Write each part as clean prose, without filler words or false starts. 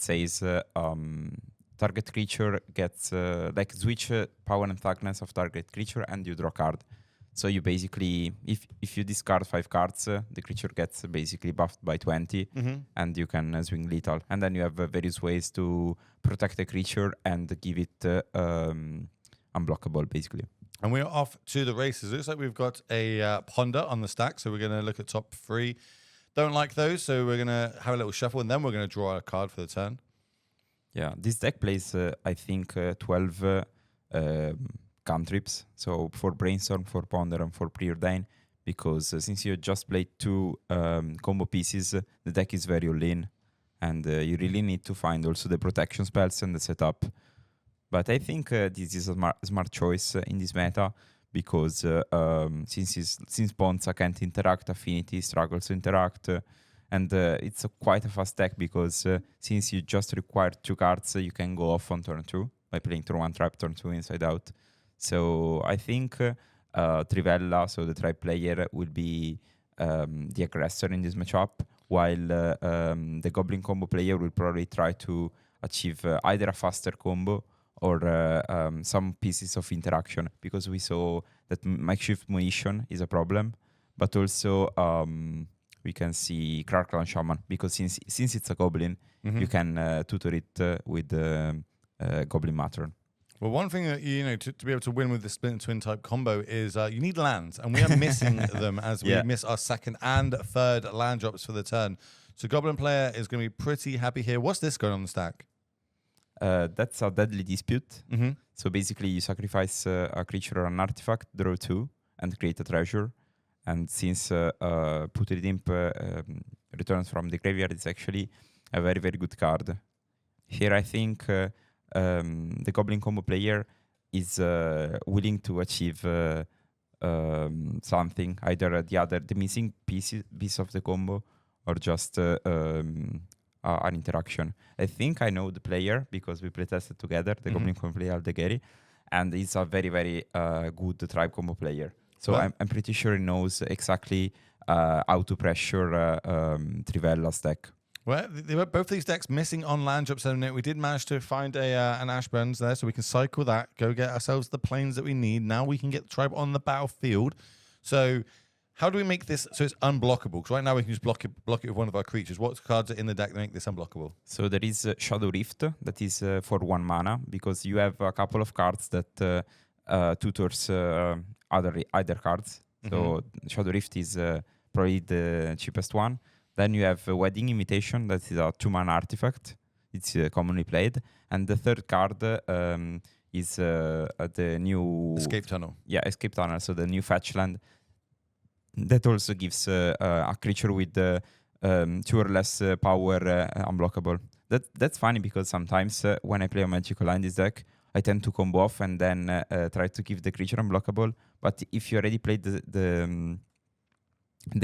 says target creature gets like switch power and toughness of target creature and you draw card. So you basically, if you discard 5 cards, the creature gets basically buffed by 20, and you can swing lethal. And then you have various ways to protect the creature and give it unblockable, basically. And we're off to the races. It looks like we've got a ponder on the stack, so we're going to look at top 3. Don't like those, so we're going to have a little shuffle, and then we're going to draw a card for the turn. Yeah, this deck plays, I think, 12 cantrips. So for Brainstorm, for Ponder, and for Preordain, because since you just played 2 combo pieces, the deck is very all-in, and you really need to find also the protection spells and the setup. But I think this is a smart choice in this meta, because since Bonza can't interact, Affinity struggles to interact, and it's quite a fast deck, because since you just require 2 cards, you can go off on turn 2 by playing turn 1 trap, turn 2 inside out. So I think Trivella, so the tribe player, will be the aggressor in this matchup, while the Goblin combo player will probably try to achieve either a faster combo or some pieces of interaction, because we saw that makeshift munition is a problem, but also we can see Crackdown Shaman, because since it's a Goblin, you can tutor it with Goblin Matron. Well, one thing that to be able to win with the split and twin type combo is you need lands, and we are missing them as we miss our 2nd and 3rd land drops for the turn. So Goblin player is going to be pretty happy here. What's this going on the stack? That's a Deadly Dispute. So basically you sacrifice a creature or an artifact, draw 2, and create a treasure. And since Putrid Imp returns from the graveyard, it's actually a very, very good card. Here I think the Goblin combo player is willing to achieve something, either the missing piece of the combo, or just an interaction. I think I know the player, because we playtested together, the Goblin combo player Aldegheri, and he's a very, very good tribe combo player. So I'm pretty sure he knows exactly how to pressure Trivella's deck. Well, they were both these decks missing on land drops, and we did manage to find an Ashburns there, so we can cycle that, go get ourselves the planes that we need. Now we can get the tribe on the battlefield. So how do we make this so it's unblockable? Because right now we can just block it with one of our creatures. What cards are in the deck that make this unblockable? So there is Shadow Rift, that is for 1 mana, because you have a couple of cards that tutors either cards. So Shadow Rift is probably the cheapest one. Then you have Wedding Invitation, that is a 2-mana artifact. It's commonly played. And the 3rd card is the new... Escape Tunnel. Yeah, Escape Tunnel, so the new fetch land. That also gives a creature with 2 or less power unblockable. That's funny, because sometimes when I play a Magical Line this deck, I tend to combo off and then try to give the creature unblockable. But if you already played the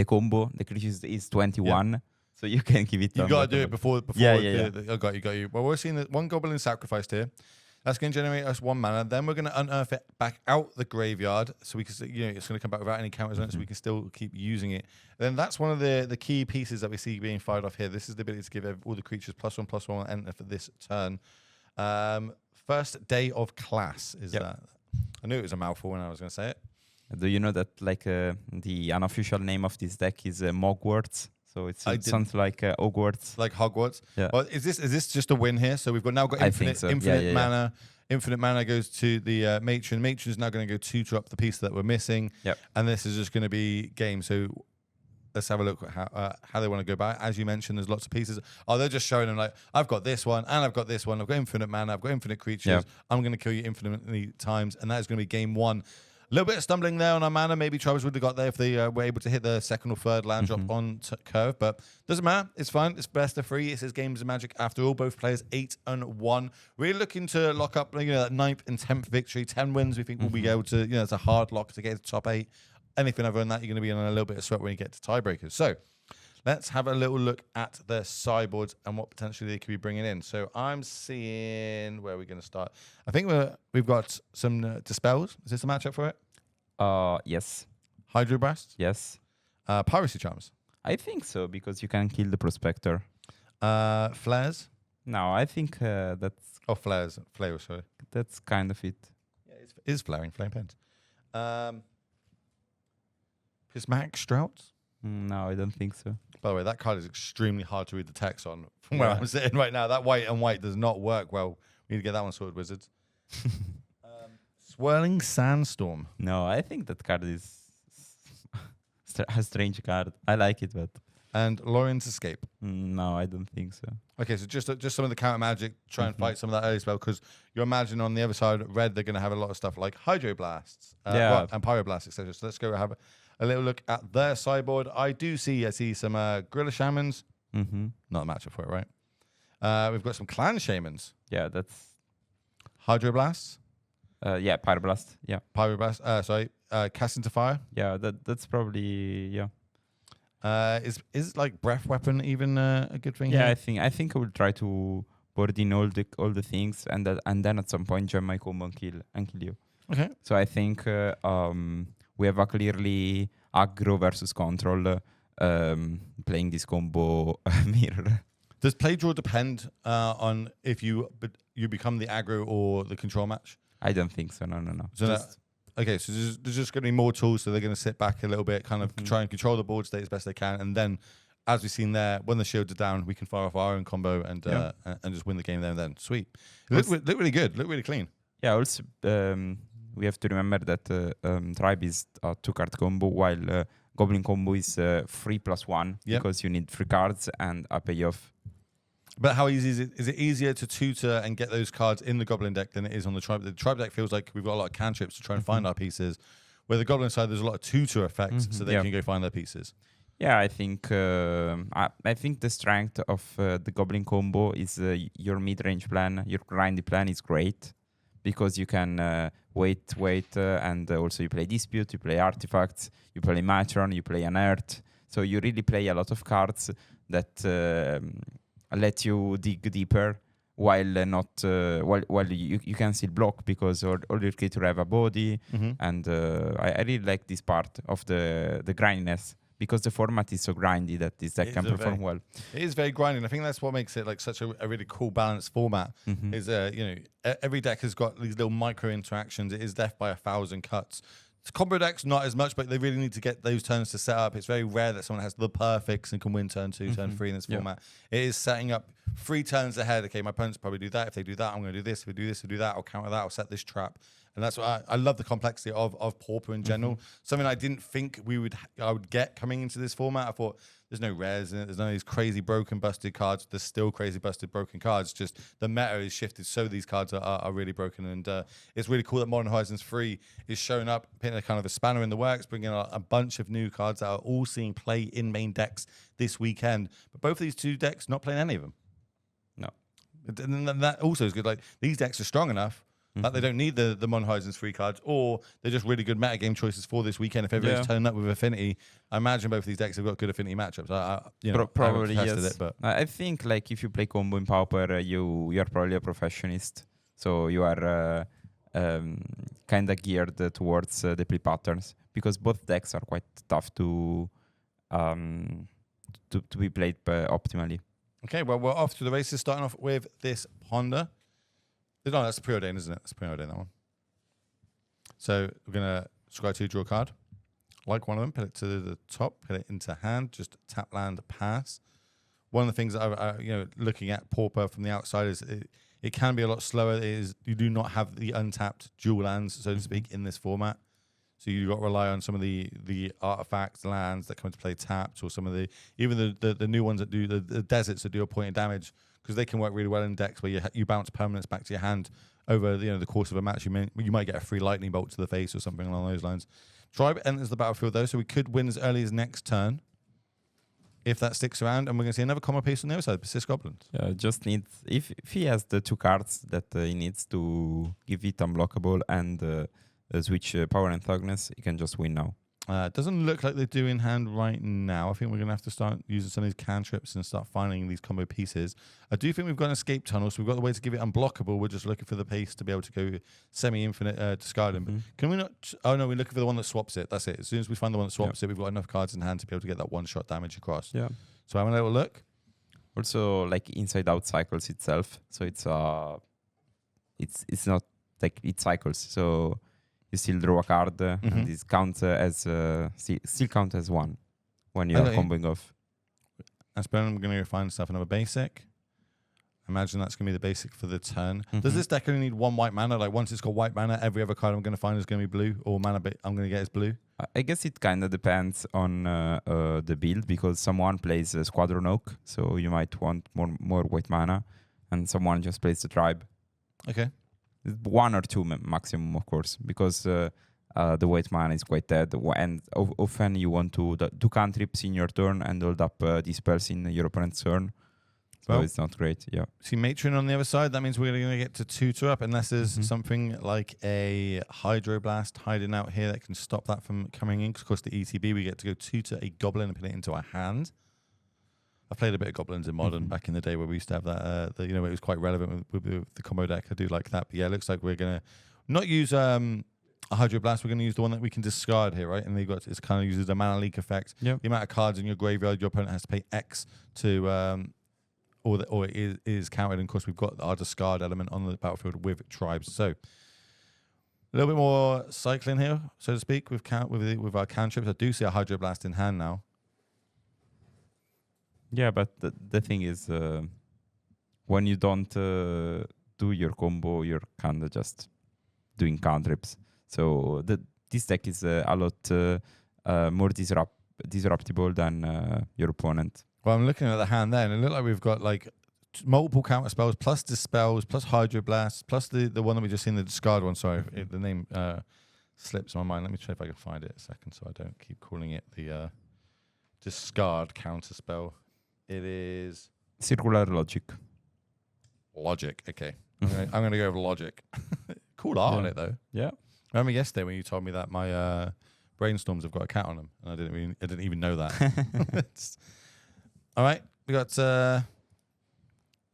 combo, the creature is 21, so you can give it. You got to do it before. Yeah. I got you. Well, we're seeing that 1 Goblin sacrificed here. That's going to generate us 1 mana. Then we're going to unearth it back out the graveyard, so we can, it's going to come back without any counters on it, so we can still keep using it. Then that's one of the key pieces that we see being fired off here. This is the ability to give all the creatures +1/+1 enter for this turn. First day of class is that. I knew it was a mouthful when I was going to say it. Do you know that the unofficial name of this deck is Mogwarts? So it sounds like Hogwarts. Like Hogwarts. Yeah. Well, is this just a win here? So we've now got infinite mana. Infinite mana goes to the Matron. Matron's now going to go 2-drop the piece that we're missing. Yep. And this is just going to be game. So let's have a look at how they want to go about it. As you mentioned, there's lots of pieces. Oh, they're just showing them like, I've got this one and I've got this one. I've got infinite mana. I've got infinite creatures. Yep. I'm going to kill you infinitely times. And that is going to be game 1. A little bit of stumbling there on our mana. Maybe Tribes would have got there if they were able to hit the 2nd or 3rd land drop on curve. But doesn't matter. It's fine. It's best of 3. It says Games of Magic after all. Both players 8-1. Really looking to lock up that 9th and 10th victory. 10 wins we think we'll be able to, it's a hard lock to get to top 8. Anything other than that, you're going to be in a little bit of sweat when you get to tiebreakers. So let's have a little look at the sideboards and what potentially they could be bringing in. So I'm seeing, where are we going to start? I think we've got some Dispels. Is this a matchup for it? Yes. Hydroblast? Yes. Piracy Charms? I think so, because you can kill the Prospector. Flares? No, I think Oh, flares. Sorry. that's kind of it. Yeah, it is flaring. Flame pens. Prismatic Strauts. No, I don't think so. By the way, that card is extremely hard to read the text on from where I'm sitting right now. That white and white does not work well. We need to get that one sorted, Wizards. Swirling Sandstorm. No, I think that card is a strange card. I like it, but And Lorien's Escape. no, I don't think so. Okay, so just some of the counter magic, try and fight some of that early spell, because you imagine on the other side, red, they're going to have a lot of stuff like Hydro Blasts and Pyroblasts, etc. So let's go have a little look at their sideboard. I see some Gorilla Shamans. Not a matchup for it, right? We've got some Clan Shamans. Yeah, that's Hydro Blasts. yeah, Pyroblast. Yeah, Pyroblast. Cast into Fire. yeah, that's probably yeah. Is like Breath Weapon even a good thing? Yeah, here? I think I will try to board in all the things, and then at some point join my combo and kill you. Okay. So I think we have a clearly aggro versus control playing this combo mirror. Does play draw depend on if you become the aggro or the control match? I don't think so. No. So okay, so there's just going to be more tools, so they're going to sit back a little bit, kind of try and control the board state as best they can, and then, as we've seen there, when the shields are down, we can fire off our own combo and just win the game there and then. Sweet. Look really good. Look really clean. Yeah. Also, we have to remember that Tribe is a 2-card combo, while Goblin combo is 3+1 because you need 3 cards and a payoff. But how easy is it? Is it easier to tutor and get those cards in the Goblin deck than it is on the Tribe? The Tribe deck feels like we've got a lot of cantrips to try and find our pieces, where the Goblin side, there's a lot of tutor effects, so they can go find their pieces. Yeah, I think I think the strength of the Goblin combo is your mid-range plan, your grindy plan is great, because you can wait, and also you play Dispute, you play Artifacts, you play Matron, you play Unearth. So you really play a lot of cards that let you dig deeper, while not while you can still block because all your creatures have a body, and I really like this part of the grindiness, because the format is so grindy that this deck can perform well. It is very grindy. I think that's what makes it like such a really cool balanced format. Is every deck has got these little micro interactions. It is death by 1,000 cuts. Combo decks, not as much, but they really need to get those turns to set up. It's very rare that someone has the perfects and can win turn 2, turn 3 in this format. It is setting up 3 turns ahead. Okay, my opponents probably do that. If they do that, I'm going to do this. If we do this, we do that. I'll counter that. I'll set this trap. And that's what I love, the complexity of Pauper in general. Something I didn't think I would get coming into this format. I thought there's no rares in it. There's none of these crazy broken, busted cards. There's still crazy, busted, broken cards. Just the meta is shifted, so these cards are really broken. And it's really cool that Modern Horizons 3 is showing up, putting a kind of a spanner in the works, bringing a bunch of new cards that are all seeing play in main decks this weekend. But both of these 2 decks, not playing any of them. No. And that also is good. Like, these decks are strong enough that they don't need the Modern Horizons 3 cards, or they're just really good metagame choices for this weekend. If everyone's turning up with Affinity, I imagine both of these decks have got good Affinity matchups. Probably I yes. it, but I think like if you play combo in Pauper, you are probably a professionist, so you are kind of geared towards the play patterns, because both decks are quite tough to be played optimally. Okay, well, we're off to the races, starting off with this Ponder. No, that's the Preordain, isn't it? That's the Preordain, that one. So we're going to scry 2, draw a card. Like one of them, put it to the top, put it into hand, just tap, land, pass. One of the things that I looking at Pauper from the outside is it can be a lot slower. You do not have the untapped dual lands, so to speak, in this format. So you've got to rely on some of the artifacts, lands that come into play tapped, or some of even the new ones that do the deserts that do a point of damage, because they can work really well in decks where you bounce permanents back to your hand over the course of a match. You might get a free lightning bolt to the face or something along those lines. Tribe enters the battlefield though, so we could win as early as next turn if that sticks around, and we're going to see another common piece on the other side, Persist Goblins. Just needs, if he has the 2 cards that he needs to give it unblockable and switch Power and Thugness, he can just win now. It doesn't look like they do in hand right now. I think we're going to have to start using some of these cantrips and start finding these combo pieces. I do think we've got an escape tunnel, so we've got the way to give it unblockable. We're just looking for the pace to be able to go semi-infinite discarding. But can we not? Oh no, we're looking for the one that swaps it. That's it. As soon as we find the one that swaps it, we've got enough cards in hand to be able to get that one-shot damage across. Yeah. So I'm going to have a look. Also, like inside-out cycles itself. So it's not like it cycles. So you still draw a card, and this counts as still count as one when you're comboing off. That's better. I'm going to go find myself another basic. Imagine that's going to be the basic for the turn. Does this deck only need one white mana? Like once it's got white mana, every other card I'm going to find is going to be blue, or mana I'm going to get is blue? I guess it kind of depends on the build, because someone plays Squadron Oak, so you might want more white mana, and someone just plays the Tribe. Okay. One or two maximum, of course, because the white mana is quite dead, and often you want to do cantrips in your turn and hold up dispels in your opponent's turn. So it's not great, yeah. See Matron on the other side, that means we're going to get to 2 up, unless there's something like a Hydroblast hiding out here that can stop that from coming in. Because, of course, the ETB, we get to go 2 to a Goblin and put it into our hand. I played a bit of Goblins in Modern back in the day where we used to have that, it was quite relevant with the combo deck. I do like that. But yeah, it looks like we're going to not use a Hydroblast. We're going to use the one that we can discard here, right? And it's kind of uses a mana leak effect. Yep. The amount of cards in your graveyard, your opponent has to pay X to... or it is counted. And of course, we've got our discard element on the battlefield with tribes. So a little bit more cycling here, so to speak, with our cantrips. I do see a Hydroblast in hand now. Yeah, but the thing is, when you don't do your combo, you're kind of just doing cantrips. So this deck is a lot more disruptible than your opponent. Well, I'm looking at the hand there, and it looks like we've got like multiple counter spells, plus dispels, plus Hydroblast, plus the one that we just seen, the discard one. Sorry, the name slips my mind. Let me try if I can find it a second, so I don't keep calling it the discard counter spell. It is Circular Logic. Logic. Okay, I'm gonna go with Logic. Cool art on it though. Yeah. Remember yesterday when you told me that my brainstorms have got a cat on them, and I didn't even know that. All right, we got a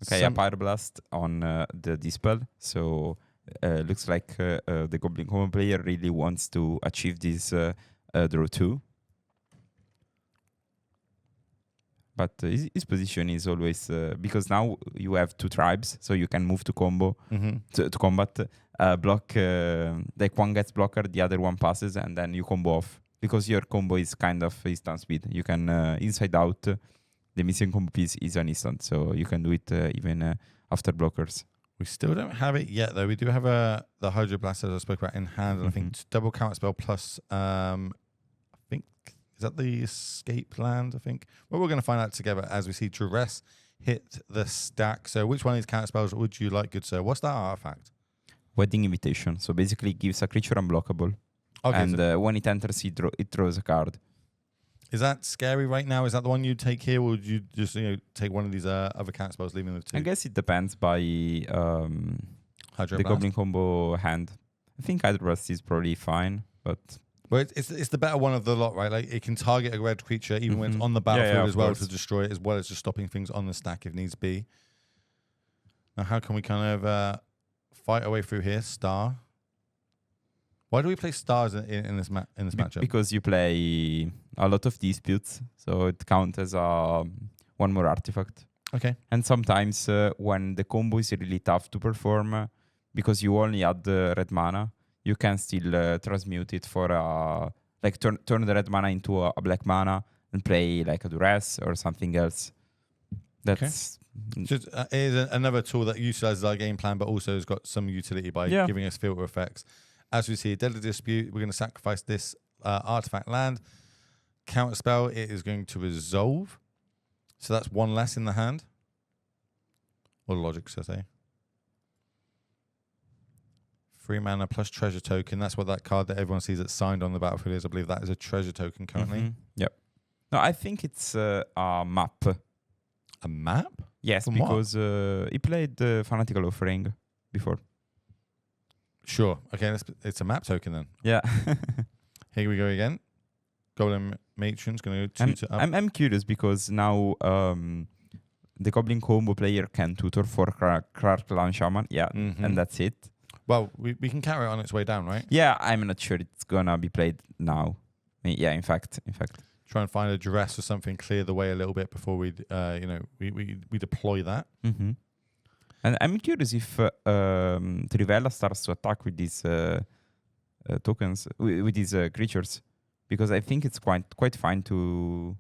Pyroblast on the dispel. So looks like the Goblin Common player really wants to achieve this draw 2. But his position is always because now you have 2 tribes, so you can move to combo to combat. Block like one gets blocker, the other one passes, and then you combo off, because your combo is kind of instant speed. You can inside out. The missing combo piece is an instant, so you can do it even after blockers. We still don't have it yet, though. We do have the Hydroblast, as I spoke about, in hand, and I think double counter spell plus, I think, is that the escape land, I think? Well, we're going to find out together as we see Duress hit the stack. So which one of these counter spells would you like, good sir? What's that artifact? Wedding Invitation. So basically it gives a creature unblockable. Okay, and when it enters, it draws a card. Is that scary right now? Is that the one you'd take here, or would you just take one of these other counter spells, leaving with 2? I guess it depends by the Goblin combo hand. I think Hydroblast is probably fine, but... Well, it's the better one of the lot, right? Like it can target a red creature even when it's on the battlefield as well to destroy it, as well as just stopping things on the stack if needs be. Now, how can we kind of fight our way through here? Star. Why do we play stars in this matchup? Because you play a lot of disputes, so it counts as one more artifact. Okay. And sometimes when the combo is really tough to perform, because you only add red mana, you can still transmute it for turn the red mana into a black mana and play like a Duress or something else. That's just it is another tool that utilizes our game plan, but also has got some utility by giving us filter effects. As we see a Deadly Dispute, we're going to sacrifice this artifact land. Counter spell, it is going to resolve. So that's one less in the hand. Or logic, so I say. 3 mana plus treasure token. That's what that card that everyone sees that's signed on the battlefield is. I believe that is a treasure token currently. Yep. No, I think it's a map. A map? Yes, from because he played Fanatical Offering before. Sure. Okay, it's a map token then. Yeah. Here we go again. Golden Matron's going to go 2 to up. I'm curious because now the Goblin combo player can tutor for Clark Land Shaman. Yeah, and that's it. Well, we can carry it on its way down, right? Yeah, I'm not sure it's gonna be played now. Yeah, in fact. try and find a dress or something, clear the way a little bit before we deploy that. Mm-hmm. And I'm curious if Trivella starts to attack with these tokens, with these creatures, because I think it's quite fine to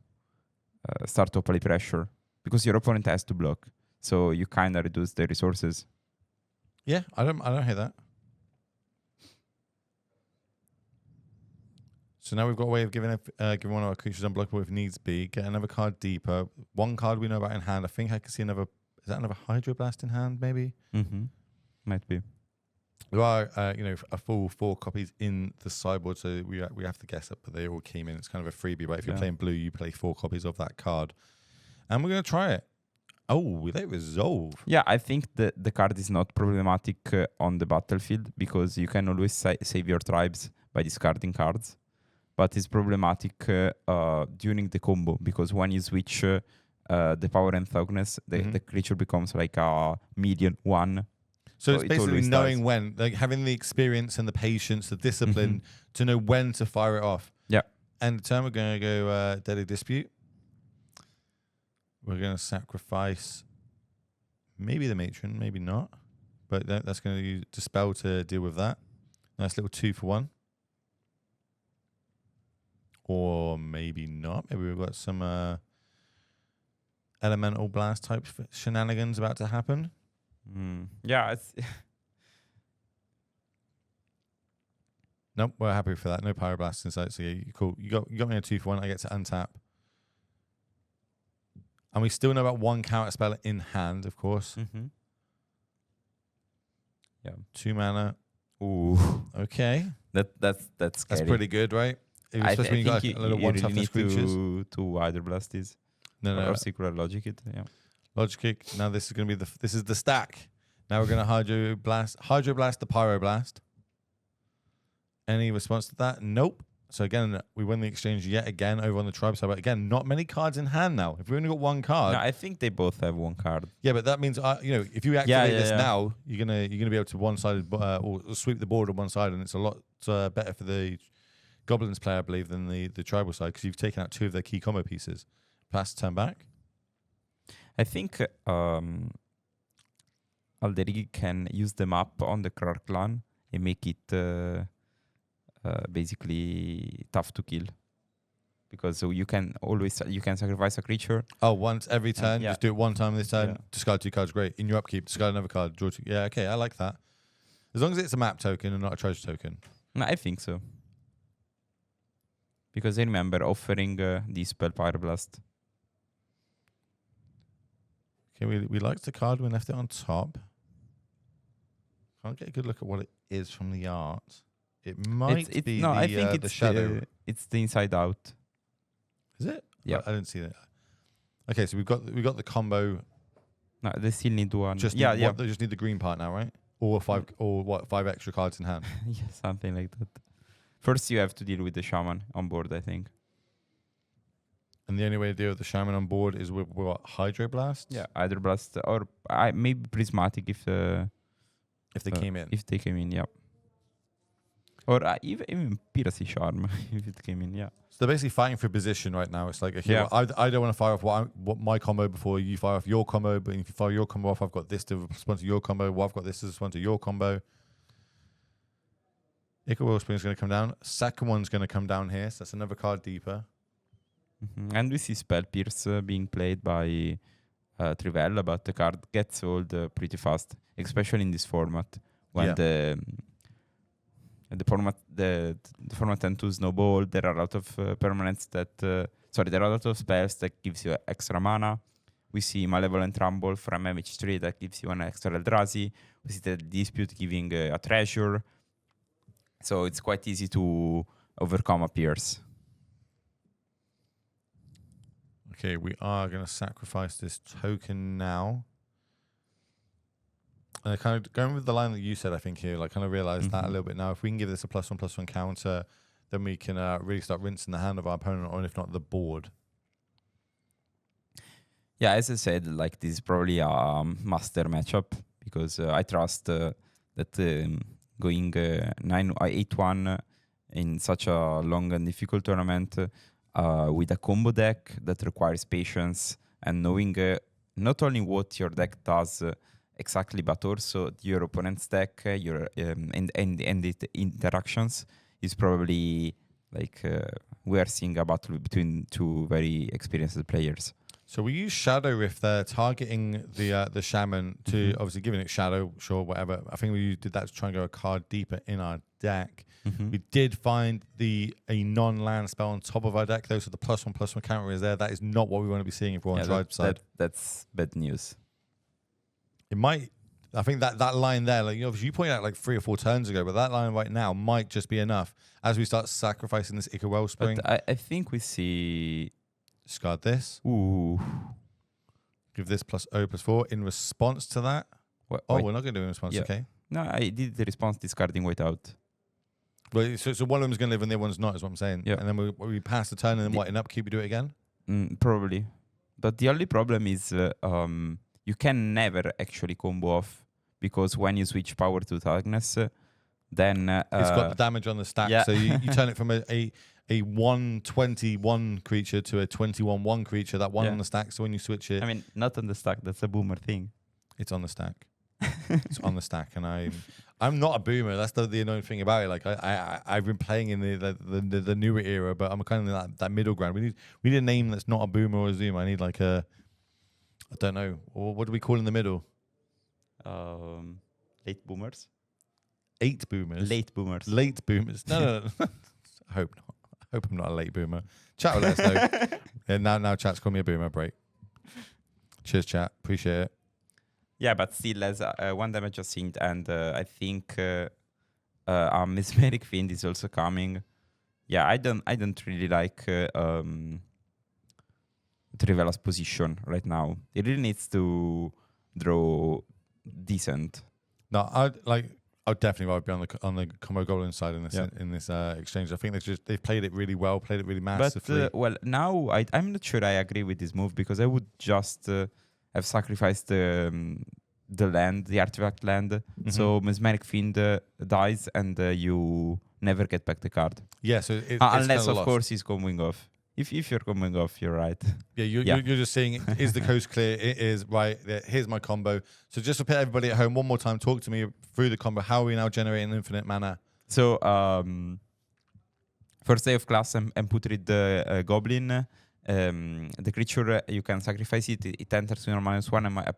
start to apply pressure, because your opponent has to block, so you kind of reduce the resources. Yeah, I don't hear that. So now we've got a way of giving one of our creatures unblockable if needs be. Get another card deeper. One card we know about in hand. I think I can see another. Is that another Hydroblast in hand? Maybe. Mm-hmm. Might be. There are a full 4 copies in the sideboard, so we have to guess it, but they all came in. It's kind of a freebie, right? If you're playing blue, you play 4 copies of that card, and we're gonna try it. Oh, we let resolve. Yeah, I think the card is not problematic on the battlefield, because you can always save your tribes by discarding cards. But it's problematic during the combo, because when you switch the power and thugness, the creature becomes like a median 1. So it's basically knowing when, like having the experience and the patience, the discipline to know when to fire it off. Yeah. And the turn we're going to go Deadly Dispute. We're going to sacrifice maybe the Matron, maybe not. But that's going to use Dispel to deal with that. Nice little 2 for 1. Or maybe not. Maybe we've got some Elemental Blast type shenanigans about to happen. Yeah, it's nope, we're happy for that. No Pyroblast inside. So yeah, cool. You got me a 2 for 1. I get to untap. And we still know about 1 counter spell in hand, of course. Mm-hmm. Yeah. 2 mana. Ooh. Okay. That's scary. That's pretty good, right? Especially when you got a little 1 toughness creatures. To either blast these. No. Or Secret Logic it. Yeah. Logic Kick. Now this is going to be this is the stack. Now we're going to Hydroblast the Pyroblast. Any response to that? Nope. So again, we win the exchange yet again over on the tribe side. But again, not many cards in hand now. If we only got 1 card, No, I think they both have 1 card. yeah, but that means if you activate this now, you're gonna be able to one-sided or sweep the board on one side, and it's a lot better for the Goblins player, I believe, than the tribal side, because you've taken out 2 of their key combo pieces. Pass turn back. I think Alderigi can use the map on the Krar clan and make it basically tough to kill, because so you can sacrifice a creature. Oh, once every turn, yeah. Just do it 1 time this turn. Yeah. Discard 2 cards, great. In your upkeep, discard another card. Draw 2. Yeah, okay, I like that. As long as it's a map token and not a treasure token. No, I think so, because I remember offering the spell Pyroblast. Okay, we liked the card. We left it on top. Can't get a good look at what it is from the art. It might be I think it's the shadow. It's the inside out. Is it? Yeah. I didn't see that. Okay, so we got the combo. No, they still need 1. They just need the green part now, right? Or 5 extra cards in hand. Yeah, something like that. First, you have to deal with the shaman on board, I think. And the only way to deal with the shaman on board is with what, Hydroblast? Yeah, either blast or maybe prismatic if they came in. If they came in, yeah. Or even Piracy Charm if it came in, yeah. So they're basically fighting for position right now. It's like, okay, well, I don't want to fire off what my combo before you fire off your combo, but if you fire your combo off, I've got this to respond to your combo. Well, I've got this to respond to your combo. Ichor Wellspring is going to come down. Second one's going to come down here, so that's another card deeper. Mm-hmm. And we see Spell Pierce being played by Trivella, but the card gets old pretty fast, especially in this format when the format tends to snowball. There are a lot of permanents there are a lot of spells that gives you extra mana. We see Malevolent Rumble from MH3 that gives you an extra Eldrazi. We see the Dispute giving a treasure. So it's quite easy to overcome a Pierce. Okay, we are going to sacrifice this token now. And I kind of going with the line that you said, I think here, like kind of realized that a little bit now. If we can give this a +1/+1 counter, then we can really start rinsing the hand of our opponent, or if not, the board. Yeah, as I said, like this is probably a master matchup, because I trust that going 8-1 in such a long and difficult tournament, with a combo deck that requires patience and knowing not only what your deck does exactly, but also your opponent's deck, your and the interactions is probably like we are seeing a battle between two very experienced players. So we use Shadow Rift there, targeting the Shaman to obviously giving it Shadow, sure, whatever. I think we did that to try and go a card deeper in our deck. We did find a non-land spell on top of our deck, though, so the +1/+1 counter is there. That is not what we want to be seeing if we're on Tribe's side. That's bad news. It might, I think that line there, like obviously you pointed out like 3 or 4 turns ago, but that line right now might just be enough as we start sacrificing this Ica Wellspring. But I think we see... Discard this. Ooh. Give this +0/+4 in response to that. We're not going to do in response, okay. No, I did the response discarding white out. Well, so one of them's going to live and the other one's not, is what I'm saying. Yeah. And then we pass the turn and then whiten up, keep you do it again? Probably. But the only problem is you can never actually combo off, because when you switch power to Darkness, then... it's got the damage on the stack. Yeah. So you turn it from a 1/21 creature to a 21/1 creature, that one on the stack. So when you switch it... I mean, not on the stack. That's a boomer thing. It's on the stack. It's on the stack. And I'm not a boomer. That's the annoying thing about it. Like I've been playing in the newer era, but I'm kind of that middle ground. We need a name that's not a boomer or a zoomer. I need like I don't know. What do we call in the middle? Late boomers. 8 boomers. Late boomers. Late boomers. No. I hope not. I hope I'm not a late boomer. Chat will let us know. Yeah, now chat's called me a boomer. Break. Cheers, chat. Appreciate it. Yeah, but still, as 1 damage of Synth, and I think Mesmeric Fiend is also coming. Yeah, I don't really like Trivella's position right now. It really needs to draw decent. No, I'd definitely rather be on the combo goblin side in this exchange. I think they've played it really well, played it really masterfully. But now I'm not sure I agree with this move, because I would just have sacrificed the land, the artifact land, so Mesmeric Fiend dies and you never get back the card. Yeah, so unless of course he's coming off. If you're coming off, you're right. Yeah, you're just seeing, is the coast clear? It is, right. Here's my combo. So just to put everybody at home one more time, talk to me through the combo. How are we now generating infinite mana? So, first day of class, and put it the goblin. The creature, you can sacrifice it. It enters with a -1 and a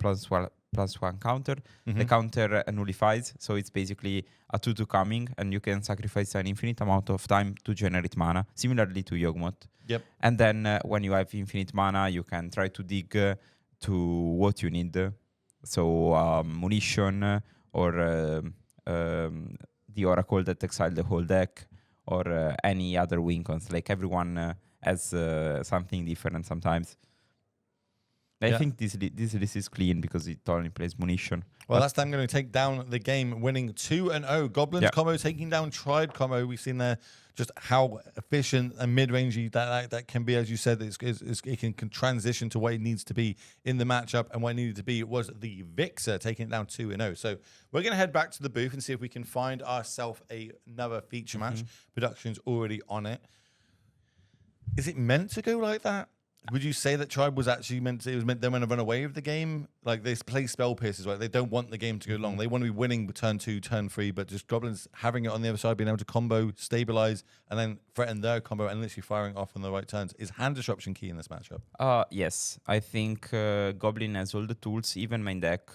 +1 counter. The counter nullifies, so it's basically a 2/2 coming, and you can sacrifice an infinite amount of time to generate mana, similarly to Yawgmoth. Yep. And then when you have infinite mana, you can try to dig to what you need. So munition, or the Oracle that exiled the whole deck, or any other win cons. Like everyone has something different sometimes. I think this list is clean because it only plays munition. Well, that's them going to take down the game, winning 2-0. Goblins combo taking down Tribe combo. We've seen there just how efficient and mid-rangey that can be. As you said, it can transition to what it needs to be in the matchup, and what it needed to be was the Vixer taking it down 2-0. So we're going to head back to the booth and see if we can find ourselves another feature match. Production's already on it. Is it meant to go like that? Would you say that Tribe was actually meant to, they want to run away with the game? Like they play spell pierces, right? They don't want the game to go long. They want to be winning turn 2, turn 3, but just Goblins having it on the other side, being able to combo, stabilize, and then threaten their combo and literally firing off on the right turns. Is hand disruption key in this matchup? Yes. I think Goblin has all the tools, even main deck,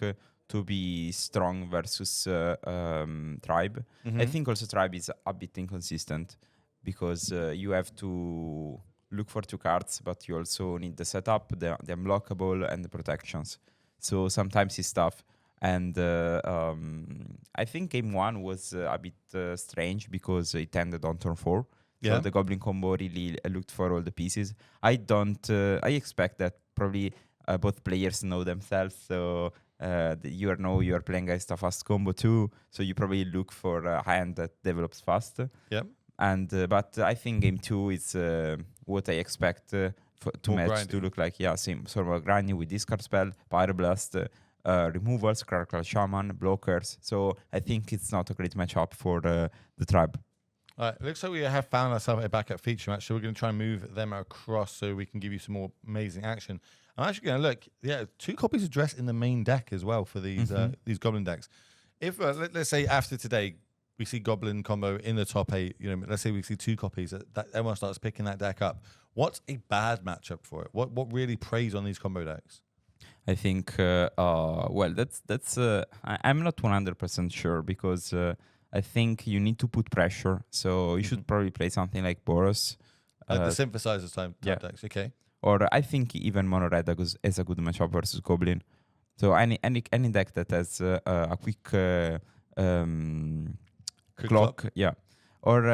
to be strong versus Tribe. I think also Tribe is a bit inconsistent because you have to look for 2 cards, but you also need the setup, the unblockable, and the protections. So sometimes it's tough. And I think game 1 was a bit strange because it ended on turn 4. So the Goblin combo really looked for all the pieces. I expect that probably both players know themselves. So you are playing against a fast combo too. So you probably look for a hand that develops fast. Yep. And but I think game 2 is what I expect to match grindy. To look like. Yeah, same sort of grinding with discard spell, Pyroblast, removals, Crackle Shaman, blockers. So I think it's not a great matchup for the Tribe. All right, looks like we have found ourselves a backup feature match, so we're going to try and move them across so we can give you some more amazing action. I'm actually going to look, 2 copies of Dress in the main deck as well for these Goblin decks. If, let's say after today, we see Goblin combo in the top 8, let's say we see 2 copies, that everyone starts picking that deck up. What's a bad matchup for it? What really preys on these combo decks? I think, well, that's I'm not 100% sure because I think you need to put pressure. So you should probably play something like Boros. The synthesizers type decks, okay. Or I think even Mono Red is a good matchup versus Goblin. So any deck that has a quick clock, yeah. Or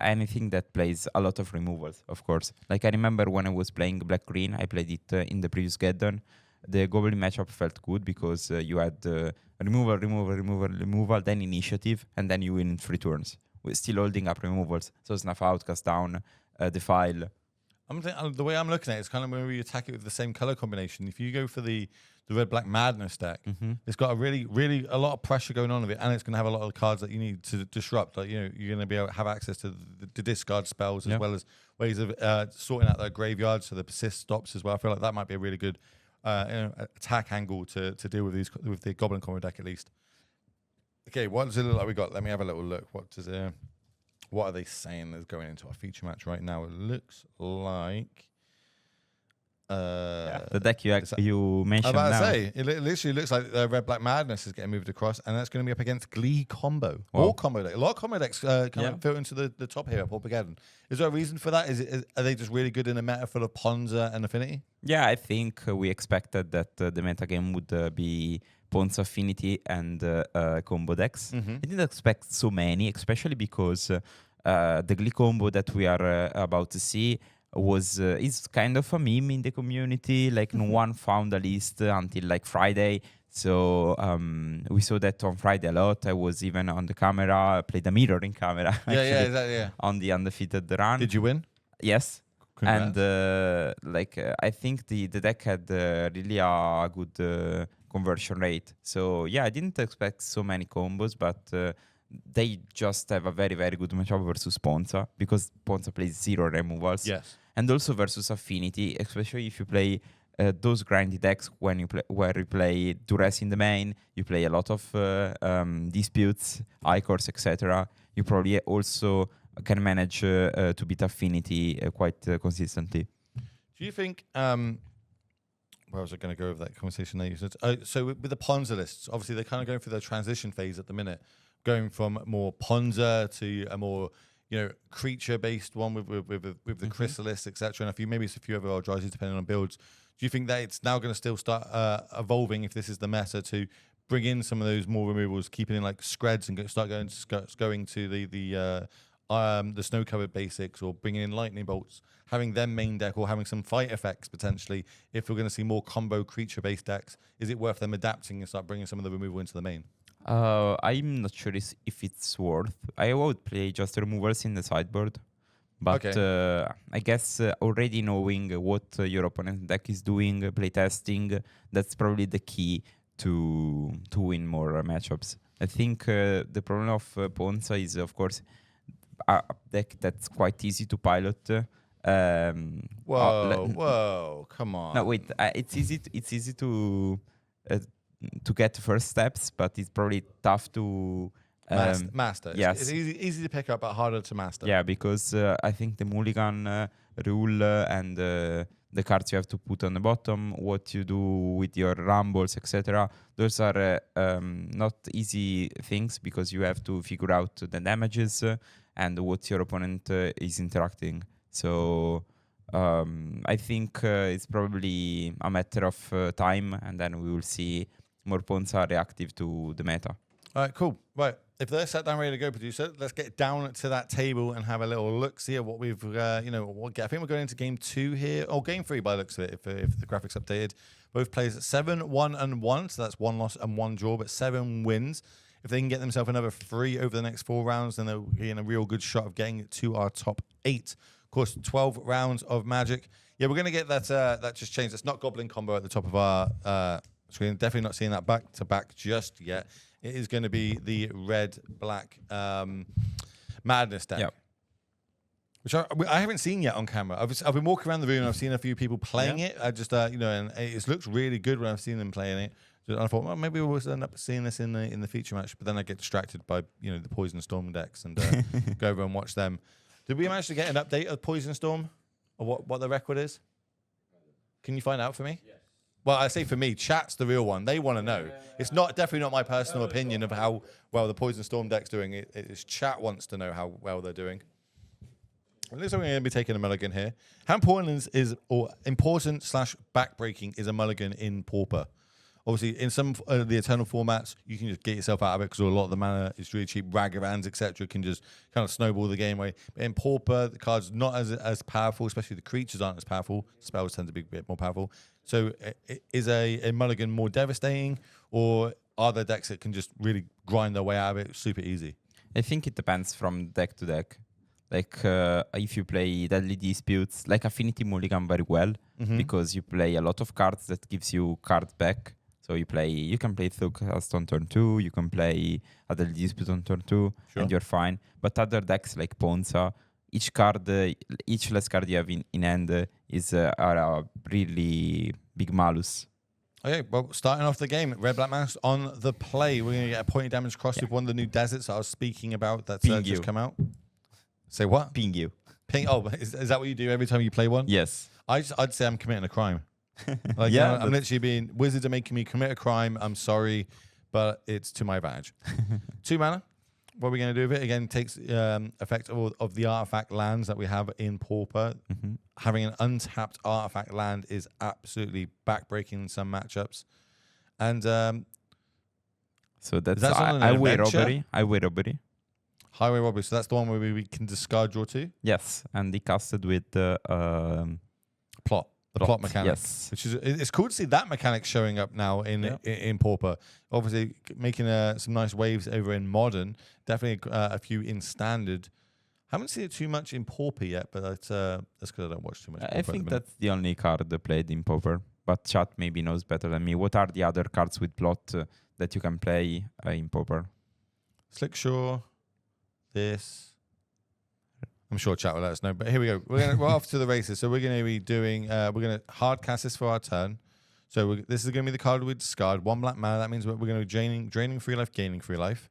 anything that plays a lot of removals, of course. Like I remember when I was playing Black-Green, I played it in the previous Geddon. The Goblin matchup felt good because you had removal, then initiative, and then you win in 3 turns. We're still holding up removals. So Snuff Out, Cast Down, Defile. The way I'm looking at it is kind of when we attack it with the same color combination. If you go for the Red-Black Madness deck, it's got a really a lot of pressure going on with it, and it's going to have a lot of cards that you need to disrupt. Like you're going to be able to have access to the discard spells as well as ways of sorting out their graveyards, so the persist stops as well. I feel like that might be a really good attack angle to deal with the Goblin combo deck at least. Okay, what does it look like we got? Let me have a little look. What are they saying is going into our feature match right now? It looks like the deck you mentioned. I'm about now. to say it literally looks like Red-Black Madness is getting moved across, and that's going to be up against Glee combo. Wow. All combo deck. A lot of combo decks fit into the top here at Paupergeddon. Is there a reason for that? Are they just really good in a meta full of Ponza and Affinity? Yeah, I think we expected that the meta game would be Pawns Affinity and combo decks. I didn't expect so many, especially because the Glee combo that we are about to see is kind of a meme in the community. Like no one found a list until like Friday. So we saw that on Friday a lot. I was even on the camera, played a mirroring camera. Exactly. On the undefeated run. Did you win? Yes. Congrats. And I think the deck had really a good conversion rate. So yeah, I didn't expect so many combos, but they just have a very, very good matchup versus Ponza because Ponza plays 0 removals. Yes. And also versus Affinity, especially if you play those grindy decks where you play Duress in the main, you play a lot of disputes, Icors, etc. You probably also can manage to beat Affinity quite consistently. Do you think? Where was I going to go with that conversation there? You said so with the Ponza lists. Obviously, they're kind of going through their transition phase at the minute, going from more Ponza to a more creature-based one with the Chrysalis, etc. And maybe it's a few other Eldrazi depending on builds. Do you think that it's now going to still start evolving if this is the meta to bring in some of those more removals, keeping in like Screds and start going to the snow-covered basics, or bringing in lightning bolts, having them main deck, or having some fight effects potentially? If we're going to see more combo creature-based decks, is it worth them adapting and start bringing some of the removal into the main? I'm not sure if it's worth. I would play just removals in the sideboard. But I guess already knowing what your opponent deck is doing, playtesting, that's probably the key to win more matchups. I think the problem of Ponza is, of course, a deck that's quite easy to pilot. Whoa, come on. No, wait. It's easy to get first steps, but it's probably tough to master. Yes. It's easy to pick up, but harder to master. Yeah, because I think the mulligan rule and the cards you have to put on the bottom, what you do with your rumbles, etc. Those are not easy things because you have to figure out the damages and what your opponent is interacting. So I think it's probably a matter of time, and then we will see more Ponza reactive to the meta. All right, cool. Right, if they're sat down ready to go, producer, let's get down to that table and have a little look, see at what we've, I think we're going into game 2 here, or game 3 by the looks of it, if the graphics updated. Both players at 7, 1, and 1, so that's 1 loss and 1 draw, but 7 wins. If they can get themselves another 3 over the next 4 rounds, then they'll be in a real good shot of getting to our top 8. Of course, 12 rounds of Magic. Yeah, we're going to get that just changed. It's not Goblin combo at the top of our screen. Definitely not seeing that back to back just yet. It is going to be the red-black Madness deck. Yep. Which I haven't seen yet on camera. I've been walking around the room and I've seen a few people playing it. I just and it looks really good when I've seen them playing it. So I thought, well, maybe we'll end up seeing this in the feature match. But then I get distracted by the Poison Storm decks and go over and watch them. Did we manage to get an update of Poison Storm or what the record is? Can you find out for me? Yes. Well, I say for me, chat's the real one. They want to know. It's definitely not my personal opinion of how well the Poison Storm deck's doing. It's chat wants to know how well they're doing. It looks like we're going to be taking a mulligan here. How important important / backbreaking is a mulligan in Pauper? Obviously, in some of the Eternal formats, you can just get yourself out of it because a lot of the mana is really cheap. Ragavans, etc., can just kind of snowball the game away. But in Pauper, the cards not as powerful, especially the creatures aren't as powerful. Spells tend to be a bit more powerful. So is a mulligan more devastating, or are there decks that can just really grind their way out of it super easy? I think it depends from deck to deck. Like if you play Deadly Disputes, like Affinity Mulligan very well, because you play a lot of cards that gives you card back. So you can play Thugcast on turn 2, you can play a Deadly Dispute on turn 2, and you're fine. But other decks like Ponza, each less card you have in hand is a really big malus. Okay, well, starting off the game, Red Black Mouse on the play. We're going to get a point of damage cross with one of the new deserts I was speaking about that's just come out. Say what? Ping you. Ping. Oh, is that what you do every time you play one? Yes. I'd say I'm committing a crime. Like, I'm literally being Wizards are making me commit a crime. I'm sorry, but it's to my advantage. 2 mana. What are we going to do with it? Again, takes effect of the artifact lands that we have in Pauper. Having an untapped artifact land is absolutely backbreaking in some matchups. And so that's highway robbery. Highway robbery. So that's the one where we can discard draw 2? Yes, and they casted with the plot. The plot mechanic, yes. Which is it's cool to see that mechanic showing up now in Pauper. Obviously, making some nice waves over in Modern. Definitely a few in Standard. Haven't seen it too much in Pauper yet, but that's because I don't watch too much. Pauper I think that's the only card they played in Pauper. But chat maybe knows better than me. What are the other cards with plot that you can play in Pauper? Slickshaw, this. I'm sure chat will let us know, but here we go. We're off to the races. So we're going to be doing, we're going to hard cast this for our turn. So this is going to be the card we discard. 1 black mana. That means we're going to be draining 3 life, gaining 3 life.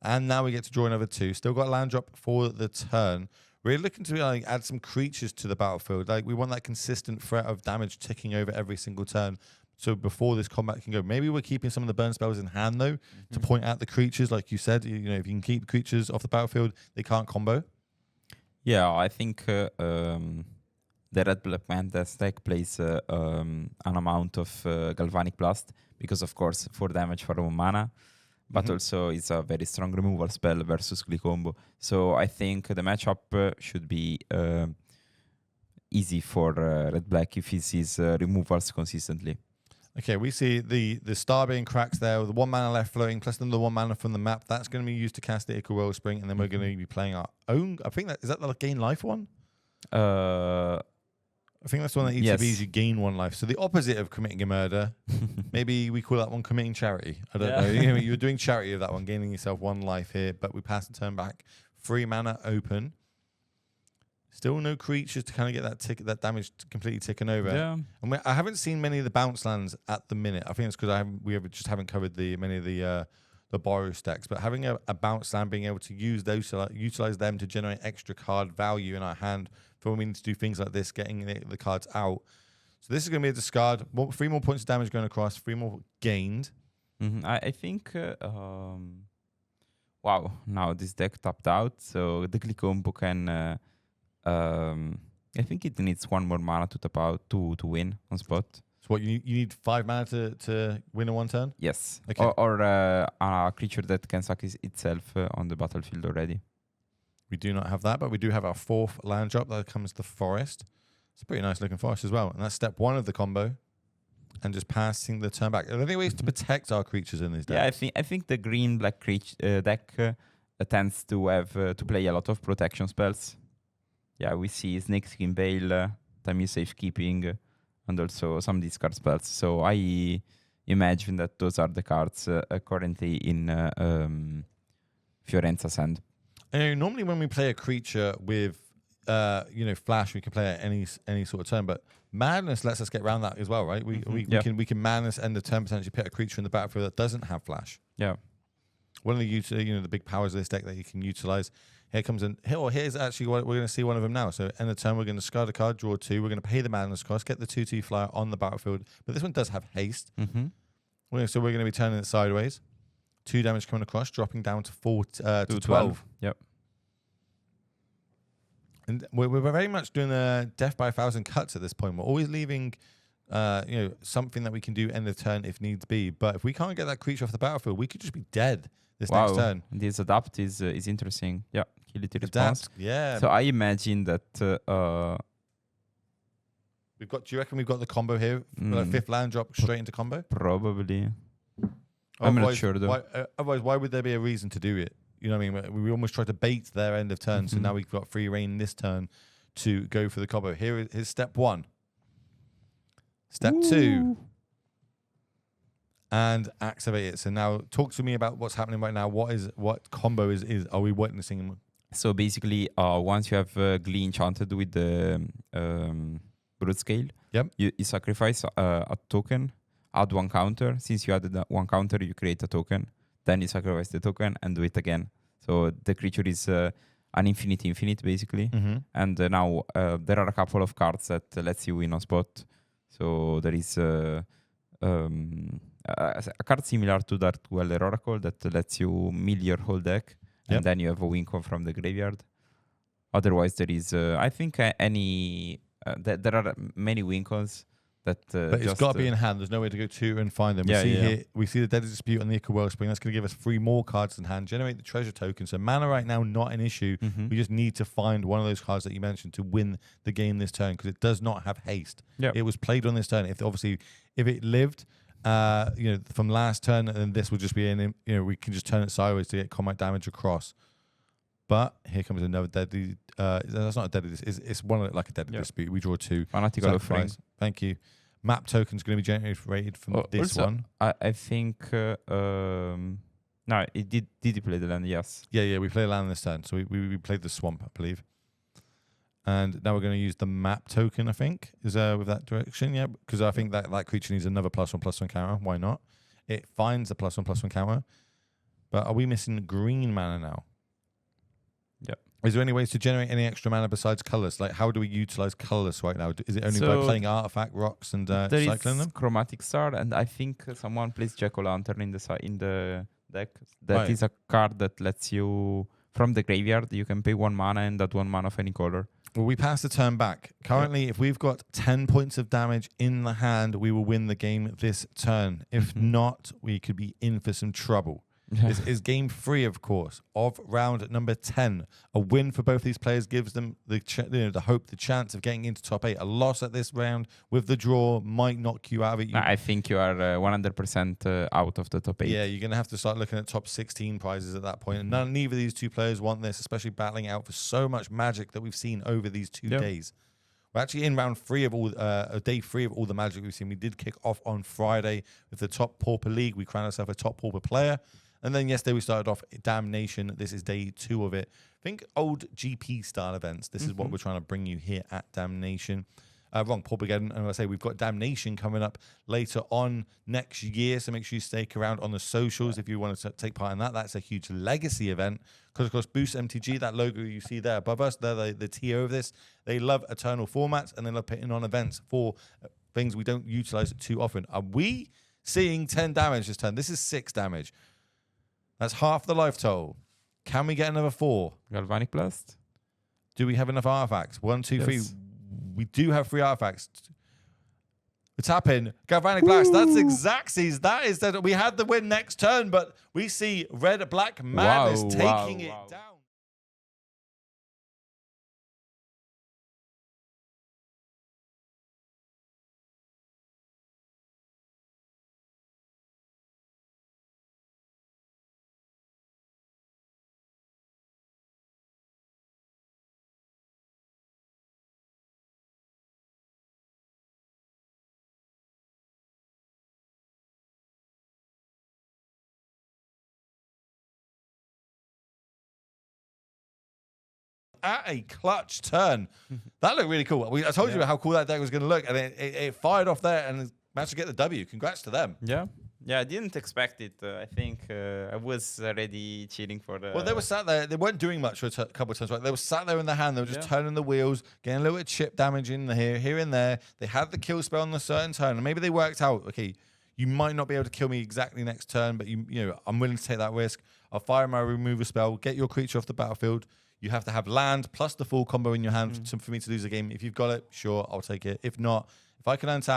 And now we get to draw another 2. Still got a land drop for the turn. We're looking to add some creatures to the battlefield. Like we want that consistent threat of damage ticking over every single turn. So before this combat can go, maybe we're keeping some of the burn spells in hand though to point out the creatures. Like you said, if you can keep creatures off the battlefield, they can't combo. Yeah, I think the Red Black Mantis deck plays an amount of Galvanic Blast because, of course, 4 damage for 1 mana, but also it's a very strong removal spell versus Glee combo. So I think the matchup should be easy for Red Black if he sees removals consistently. Okay, we see the star being cracked there with the 1 mana left floating, plus another 1 mana from the map. That's going to be used to cast the Ichor Wellspring, and then we're going to be playing our own. I think is that the gain life one? I think that's the one that ETBs you gain 1 life. So the opposite of committing a murder. Maybe we call that one committing charity. I don't know. You're doing charity of that one, gaining yourself 1 life here, but we pass the turn back. 3 mana open. Still no creatures to kind of get that damage completely ticking over. Yeah. And I haven't seen many of the bounce lands at the minute. I think it's because we just haven't covered many of the borrow stacks. But having a bounce land, being able to use those to utilize them to generate extra card value in our hand for when we need to do things like this, getting the cards out. So this is going to be a discard. 3 more points of damage going across, 3 more gained. I think. Wow! Now this deck tapped out, so the click combo can. I think it needs 1 more mana to tap out to win on spot. So what you need 5 mana to win in 1 turn? Yes. Okay. Or a creature that can sack itself on the battlefield already. We do not have that, but we do have our 4th land drop. That comes the forest. It's a pretty nice looking forest as well. And that's step 1 of the combo. And just passing the turn back. Are there any ways to protect our creatures in these decks? Yeah, I think the green black deck tends to have to play a lot of protection spells. Yeah, we see Snakeskin Veil, Time Use Safekeeping, and also some discard spells. So I imagine that those are the cards currently in Fiorenza's hand. Normally when we play a creature with, flash, we can play at any sort of turn. But madness lets us get around that as well, right? We can madness end the turn, potentially put a creature in the battlefield that doesn't have flash. Yeah. One of the the big powers of this deck that you can utilize. Here comes in. Here's actually what we're going to see one of them now. So end the turn, we're going to discard a card, draw 2. We're going to pay the madness cost, get the 2/2 flyer on the battlefield. But this one does have haste. So we're going to be turning it sideways. 2 damage coming across, dropping down to 12. Yep. And we're very much doing the death by 1,000 cuts at this point. We're always leaving, something that we can do end of turn if needs be. But if we can't get that creature off the battlefield, we could just be dead this next turn. This adapt is interesting. Yeah, utility response. Yeah. So I imagine that we've got. Do you reckon we've got the combo here? Like 5th land drop straight into combo. Probably. I'm not sure though. Otherwise, why would there be a reason to do it? You know what I mean? We almost tried to bait their end of turn, so now we've got free reign this turn to go for the combo. Here's step 1. Step 2. And activate it. So now talk to me about what's happening right now. What combo is are we witnessing? So basically, once you have Glee enchanted with the Brute Scale, you sacrifice a token, add 1 counter. Since you added 1 counter, you create a token. Then you sacrifice the token and do it again. So the creature is an infinite basically. And now there are a couple of cards that lets you win on spot. So there is a card similar to that Dweller Oracle that lets you mill your whole deck, and then you have a win con from the graveyard. Otherwise, there is, I think, there are many win cons that. But it's got to be in hand. There's no way to go to and find them. We see the Deadly Dispute on the Ichor Wellspring. That's going to give us 3 more cards in hand. Generate the treasure token. So mana right now not an issue. We just need to find one of those cards that you mentioned to win the game this turn, because it does not have haste. It was played on this turn. If it lived, from last turn, then this would just be we can just turn it sideways to get combat damage across. But here comes another deadly. That's not a deadly. It's one of like a deadly dispute. We draw 2. Fanatical Offering. Thank you. Map token's going to be generated from this also, one. I think. No, it did. Did you play the land? Yes. Yeah. We played land this turn, so we played the swamp, I believe. And now we're going to use the map token, I think, with that direction. Yeah, because I think that creature needs another +1/+1 counter. Why not? It finds the +1/+1 counter. But are we missing green mana now? Yep. Is there any ways to generate any extra mana besides colors? Like, how do we utilize colors right now? Is it only by playing artifact rocks and cycling them? Chromatic Star, and I think someone plays Jack-o'-lantern in the deck. That is a card that lets you, from the graveyard, you can pay 1 mana and that 1 mana of any color. Well, we pass the turn back. Currently, if we've got 10 points of damage in the hand, we will win the game this turn. If not, we could be in for some trouble. This is game 3, of course, of round number 10. A win for both these players gives them the hope, the chance of getting into top 8. A loss at this round with the draw might knock you out of it. I think you are 100% out of the top 8. Yeah, you're going to have to start looking at top 16 prizes at that point. And neither of these two players want this, especially battling out for so much magic that we've seen over these 2 days. We're actually in round 3 of all, day 3 of all the magic we've seen. We did kick off on Friday with the top Pauper League. We crowned ourselves a top Pauper player. And then yesterday we started off Damnation. This is day 2 of it. Think old GP style events. This is what we're trying to bring you here at Damnation. Wrong, Paupergeddon. And I say we've got Damnation coming up later on next year. So make sure you stick around on the socials if you want to take part in that. That's a huge legacy event. Because, of course, Boost MTG, that logo you see there above us, they're the TO of this. They love eternal formats and they love putting on events for things we don't utilize too often. Are we seeing 10 damage this turn? This is 6 damage. That's half the life total. Can we get another 4? Galvanic Blast. Do we have enough artifacts? 1, 2, 3. We do have 3 artifacts. We tap in. Galvanic Blast. That's Xaxes. That is that. We had the win next turn, but we see Red Black Madness taking it down. at a clutch turn. That looked really cool. I told you how cool that deck was going to look, and it fired off there and managed to get the W. Congrats to them. Yeah, I didn't expect it. I think I was already cheating for the... Well, they were sat there. They weren't doing much for a couple of turns. Right? They were sat there in their hand. They were just turning the wheels, getting a little bit of chip damage in here and there. They had the kill spell on a certain turn, and maybe they worked out, okay, you might not be able to kill me exactly next turn, but you know, I'm willing to take that risk. I'll fire my removal spell, get your creature off the battlefield. You have to have land plus the full combo in your hand for me to lose the game. If you've got it, sure, I'll take it. If not, if I can untap